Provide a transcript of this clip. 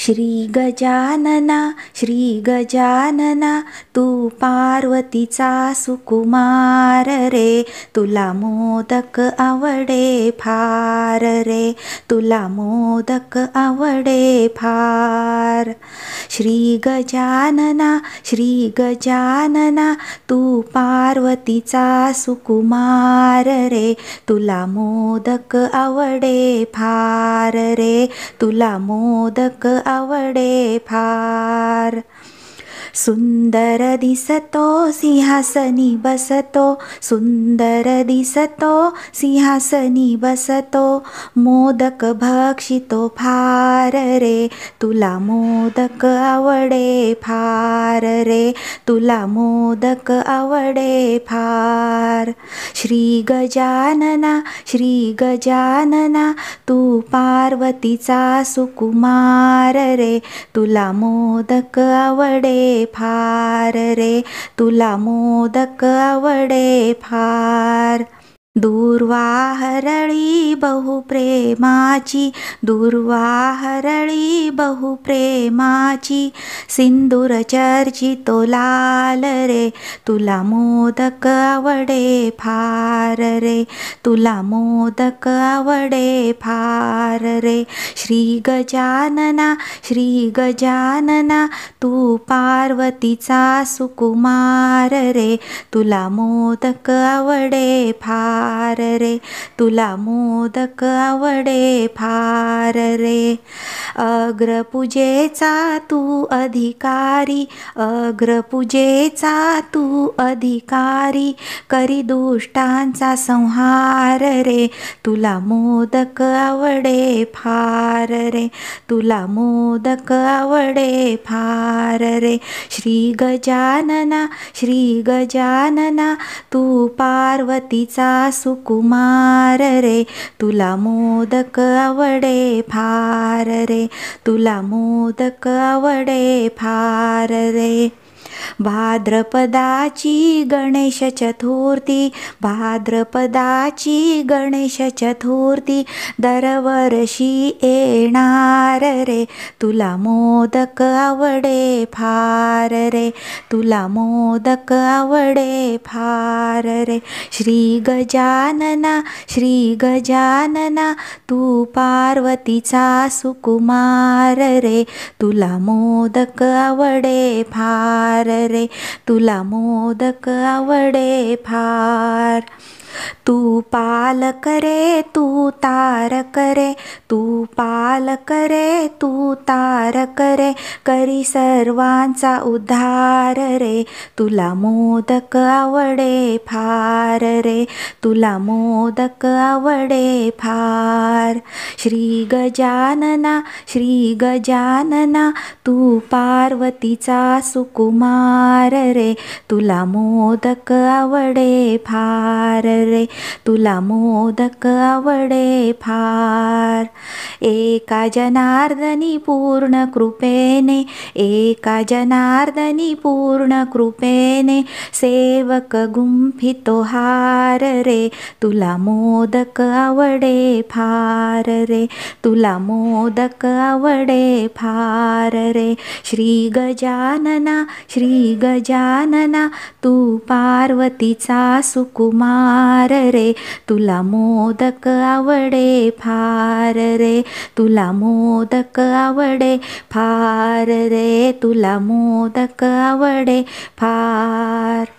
श्री गजानना श्री गजानना तू पार्वतीचा सुकुमार रे, तुला मोदक आवडे फार रे, तुला मोदक आवडे फार। श्री गजानना श्री गजानना तू पार्वतीचा सुकुमार रे, तुला मोदक आवडे फार रे, तुला मोदक आवडे फार। सुंदर दिसतो सिंहासनी बसतो, सुंदर दिसतो सिंहासनी बसतो, मोदक भक्षितो फार रे, तुला मोदक आवडे फार रे, तुला मोदक आवडे फार। श्री गजानना श्री गजानना तू पार्वतीचा सुकुमार रे, तुला मोदक आवडे फार रे, तुला मोदक आवडे फार। दूर्वा हरळी बहुप्रेमाची, दूर्वा हरळी बहुप्रेमाची, सिंदूर चर्चितो लाल रे, तुला मोदक आवडे फार रे, तुला मोदक आवडे फार रे। श्री गजानना श्री गजानना तू पार्वतीचा सुकुमार रे, तुला मोदक आवडे फार रे, तुला मोदक आवडे फार रे। अग्रपूजेचा तू अधिकारी, अग्रपूजेचा तू अधिकारी, करी दुष्टांचा संहार रे, तुला मोदक आवडे फार रे, तुला मोदक आवडे फार रे। श्री गजानना श्री गजानना तू पार्वतीचा सुकुमार रे, तुला मोदक आवडे फार रे, तुला मोदक आवडे फार रे। भाद्रपदाची गणेश चतुर्थी, भाद्रपदाची गणेश चतुर्थी, दरवर्षी येणार रे, तुला मोदक आवडे फार रे, तुला मोदक आवडे फार रे। श्री गजानना श्री गजानना तू पार्वतीचा सुकुमार रे, तुला मोदक आवडे फार रे, तुला मोदक आवडे फार। तू पालक रे तू तारक रे, तू पालक रे तू तारक रे, करी सर्वांचा उद्धार रे, तुला मोदक आवडे फार रे, तुला मोदक आवडे फार। श्री गजानना श्री गजानना तू पार्वतीचा सुकुमार रे, तुला मोदक आवडे फार रे, तुला मोदक आवडे फार। एका जनार्दनी पूर्ण कृपेने, एका जनार्दनी पूर्ण कृपेने, सेवक गुंफितो हार रे, तुला मोदक आवडे फार रे, तुला मोदक आवडे फार रे। श्री गजानना श्री गजानना तू पार्वतीचा सुकुमार रे, तुला मोदक आवडे फार रे, तुला मोदक आवडे फार रे, तुला मोदक आवडे फार।